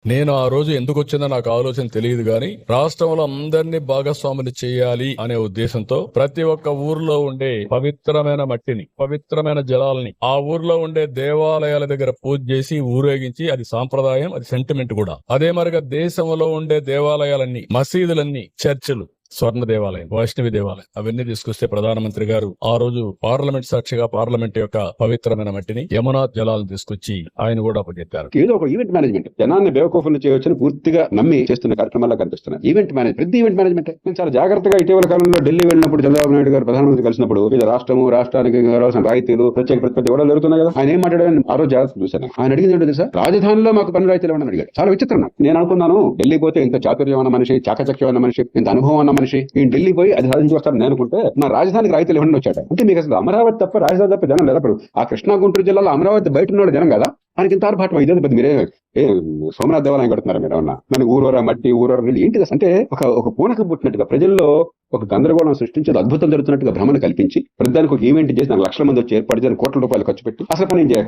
నేను ఆ రోజు ఎందుకు వచ్చిందో నాకు ఆలోచన తెలియదు గాని రాష్ట్రంలో అందరినీ భాగస్వాములు చేయాలి అనే ఉద్దేశంతో ప్రతి ఒక్క ఊర్లో ఉండే పవిత్రమైన మట్టిని, పవిత్రమైన జలాల్ని ఆ ఊర్లో ఉండే దేవాలయాల దగ్గర పూజ చేసి ఊరేగించి, అది సాంప్రదాయం, అది సెంటిమెంట్ కూడా. అదే మరిగా దేశంలో ఉండే దేవాలయాలన్నీ, మసీదులన్నీ, చర్చిలు, స్వర్ణ దేవాలయం, వైష్ణవి దేవాలయం అవన్నీ తీసుకొస్తే ప్రధానమంత్రి గారు ఆ రోజు పార్లమెంట్ సాక్షిగా పార్లమెంట్ యొక్క పవిత్రమైన మట్టిని, యమునా జలాలను తీసుకొచ్చి ఆయన కూడా అప్పచెప్పారు. ఏదో ఒక ఈవెంట్ మేనేజ్మెంట్ జనాన్ని బేవకూఫులు చేయవచ్చని పూర్తిగా నమ్మి చేస్తున్న కార్యక్రమాల్లో కనిపిస్తున్నాయి. ఈవెంట్ మేనేజ్మెంట్, పెద్ద ఈవెంట్ మేనేజ్మెంట్. నేను చాలా జాగ్రత్తగా ఇటీవల కాలంలో ఢిల్లీ వెళ్ళినప్పుడు చంద్రబాబు నాయుడు గారు ప్రధానమంత్రి కలిసినప్పుడు ఇది రాష్ట్రానికి కావాల్సిన రాయితీలు, ప్రత్యేక ప్రతిపత్తి కూడా జరుగుతున్నాయి కదా. ఆయన ఏం మాట్లాడారని ఆ రోజు జాగ్రత్త చూశాను. ఆయన అడిగింది ఏంటో తెలుసా, రాజధానిలో మాకు పన్ను రాయితీలు ఇవ్వమని అడిగాడు. చాలా విచిత్రం. నేను అనుకున్నాను ఢిల్లీ పోతే ఇంత చాతుర్యం ఉన్న మనిషి, చాకచక్యం ఉన్న మనిషి, ఇంత అనుభవం ఉన్న మనిషి ఈ ఢిల్లీ పోయి అది సాధించి వస్తారని నేను అనుకుంటే నా రాజధానికి రాయితీలు ఇవ్వండి వచ్చాడు. అంటే మీకు అసలు అమరావతి తప్ప రాజధాని తప్ప జనం లేదు. ఆ కృష్ణా గుంటూరు జిల్లాలో అమరావతి బయట ఉన్న జనం కదా. మనకి ఇంత ఆర్భాటం ఇదే పెద్ద మీరే సోమనాథ్ దేవాలయం కడుతున్నారు మీరు అన్న మన ఊరూర మట్టి ఊరూర నీళ్ళు ఏంటిది అంటే ఒక పూనక పుట్టినట్టుగా ప్రజల్లో ఒక గందరగోళం సృష్టించి అద్భుతం జరుగుతున్నట్టుగా భ్రమను కల్పించి ప్రతిదానికి ఒక ఈవెంట్ చేసి 4 లక్షల మంది వచ్చి ఏర్పాటు చేసి కోట్ల రూపాయలు ఖర్చు పెట్టి అసలు పని ఏం చేయక్కర్లేదు.